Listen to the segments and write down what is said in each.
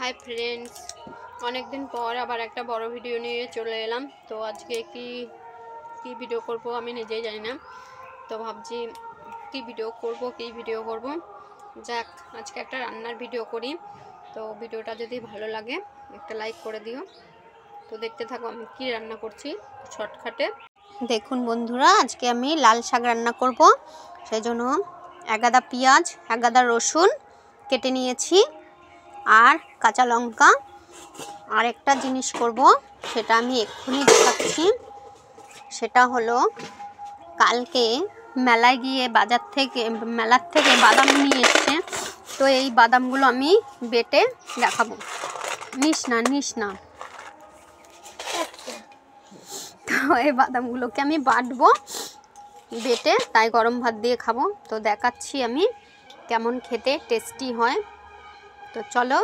Hi friends, অনেক দিন পর আবার একটা বড় ভিডিও নিয়ে চলে এলাম। তো আজকে কি ভিডিও করব আমি নিজেই জানি না। তো ভাবছি কি ভিডিও করব। যাক, আজকে একটা রান্নার ভিডিও করি। তো ভিডিওটা যদি ভালো লাগে একটা লাইক করে দিও। তো দেখতে থাকো আমি কি রান্না করছি শর্টকাটে। দেখুন বন্ধুরা, আজকে আমি লাল শাক রান্না করব। সেই জন্য এক গাদা পেঁয়াজ, এক গাদা রসুন কেটে নিয়েছি, আর কাঁচা লঙ্কা। আর একটা জিনিস করব, সেটা আমি এক্ষুনি দেখাচ্ছি। সেটা হলো কালকে মেলায় গিয়ে মেলার থেকে বাদাম নিয়ে এসছে। তো এই বাদামগুলো আমি বেটে দেখাবো। নিস না তো এই বাদামগুলোকে আমি বাটবো বেটে, তাই গরম ভাত দিয়ে খাবো। তো দেখাচ্ছি আমি কেমন খেতে টেস্টি হয়। তো চলো।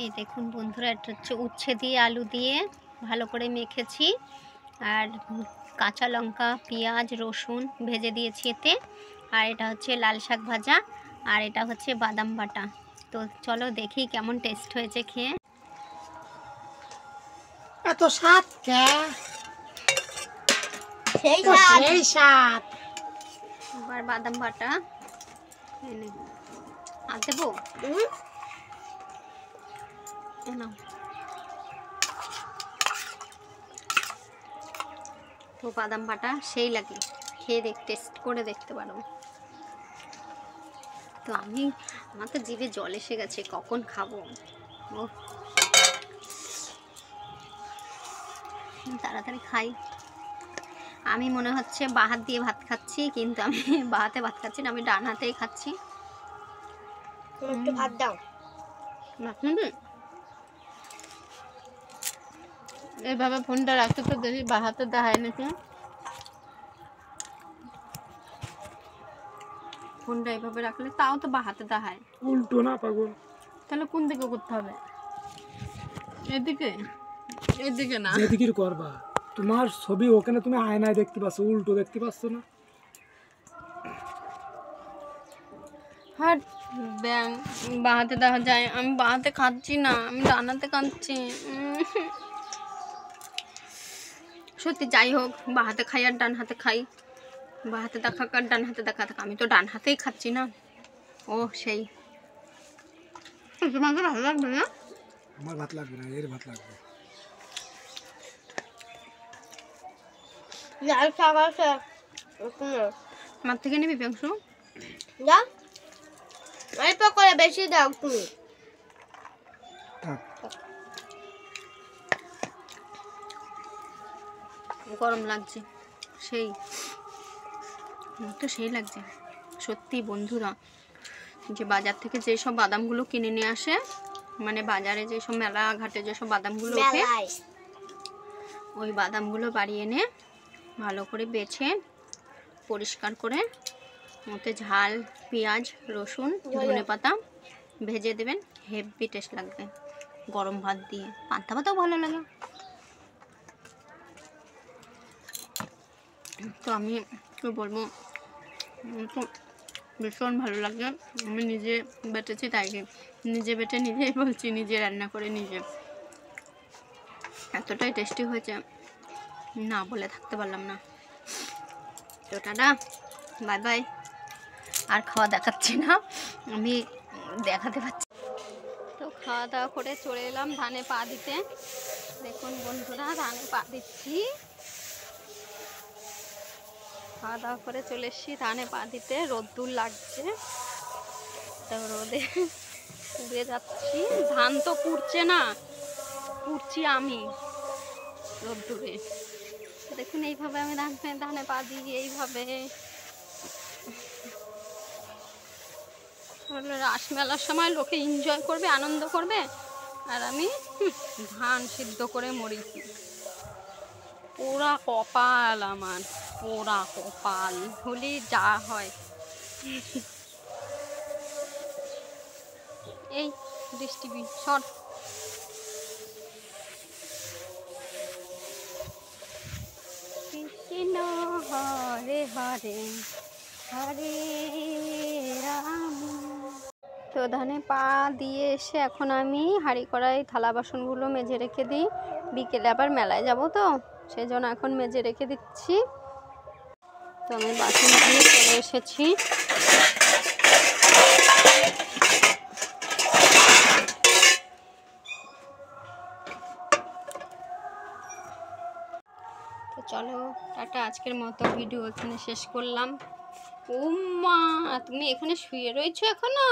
এই দেখুন বন্ধুরা, এটা হচ্ছে উচ্ছে দিয়ে আলু দিয়ে ভালো করে মেখেছি, আর কাঁচা লঙ্কা, পেঁয়াজ, রসুন ভেজে দিয়েছি এতে। আর এটা হচ্ছে লাল শাক ভাজা, আর এটা হচ্ছে বাদাম বাটা। তো চলো দেখি কেমন টেস্ট হয়েছে খেয়ে। এত স্বাদ সেই স্বাদ। এবার বাদাম বাটা এনে আর দেবো না। তো বাদাম বাটা সেই লাগে, খেয়ে টেস্ট করে দেখতে পারো। তো আমার তো জিভে জল এসে গেছে, কখন খাবো। ও তাড়াতাড়ি খাই। আমি মনে হচ্ছে বাঁ হাত দিয়ে ভাত খাচ্ছি, কিন্তু আমি বাঁ হাতে ভাত খাচ্ছি না, আমি ডান হাতেই খাচ্ছি। একটু ভাত দাও। এইভাবে ফোনটা রাখতে তো দেখি বাঁ হাতে দেখায় নাকি। ফোনটা এইভাবে রাখলে তাও তো বাঁ হাতে দেখায়। উল্টো না পাগল, তাহলে কোন দিকে করতে হবে? এদিকে না, যেদিকে করবা। তোমার ছবি ওখানে তুমি আয়নায় দেখতে পাচ্ছ, উল্টো দেখতে পাচ্ছ না। হাট ব্যাং বাঁ হাতে দেখা যায়। আমি বাঁ হাতে খাচ্ছি না, আমি ডান হাতে খাচ্ছি। সত্যি, যাই হোক, বাঁ হাতে খাই আর ডান হাতে খাই, বাঁ হাতে দেখা আর ডান হাতে দেখা থাক, আমি তো ডান হাতেই খাচ্ছি না। ও সেই তোমাকে ভালো লাগবে না? আমার ভাত লাগবে না, এর ভাত লাগবে। লাল শাক আছে আমার থেকে নিবি ব্যাংশ? দাও, অল্প করে বেশি দাও তুমি। গরম লাগছে সেই, তো সেই লাগছে সত্যি বন্ধুরা। যে বাজার থেকে যেসব বাদামগুলো কিনে নিয়ে আসে, মানে বাজারে যেসব মেলা ঘাটে যেসব বাদামগুলো ওঠে, ওই বাদামগুলো বাড়ি এনে ভালো করে বেছে পরিষ্কার করে ওতে ঝাল, পেঁয়াজ, রসুন, ধনেপাতা ভেজে দেবেন। হেভি টেস্ট লাগবে গরম ভাত দিয়ে। পান্তা ভাতও ভালো লাগে। তো আমি কি বলবো, তো ভীষণ ভালো লাগে। আমি নিজে বেটেছি, তাই নিজে বেটে নিজেই বলছি, নিজে রান্না করে নিজে। এতটাই টেস্টি হয়েছে, না বলে থাকতে পারলাম না। তো টাটা, বাই বাই। আর খাওয়া দেখাচ্ছি না, আমি দেখাতে পাচ্ছি। তো খাওয়া দাওয়া করে চলে এলাম ধানে পা দিতে। দেখুন বন্ধুরা, ধানে পা দিচ্ছি। খাওয়া দাওয়া করে চলে এসেছি ধানে পা দিতে। রোদ্দুর লাগছে, তো রোদে পুড়ে যাচ্ছি। ধান তো পুড়ছে না, পুড়ছি আমি রোদ্দুরে। দেখুন এইভাবে আমি ধানে পা দিই, এইভাবে। রাস মেলার সময় লোকে এনজয় করবে, আনন্দ করবে, আর আমি ধান সিদ্ধ করে মরিছি। পোড়া কপাল আমার, পোড়া কপাল হলে যা হয়। এই দৃষ্টিবি সর। কৃষ্ণ হরে হরে হরে রাম। তো তো ধানে পা দিয়ে এসে এখন আমি হাঁড়ি কড়াই থালা বাসনগুলো মেজে রেখে দিই, বিকেলে আবার মেলায় যাব তো সেই জন্য এখন মেজে রেখে দিচ্ছি। তো আমি বাসন দিয়ে চলে এসেছি। তো চলো টাটা, আজকের মতো ভিডিও এখানে শেষ করলাম। ও মা, তুমি এখানে শুয়ে রয়েছো এখনো?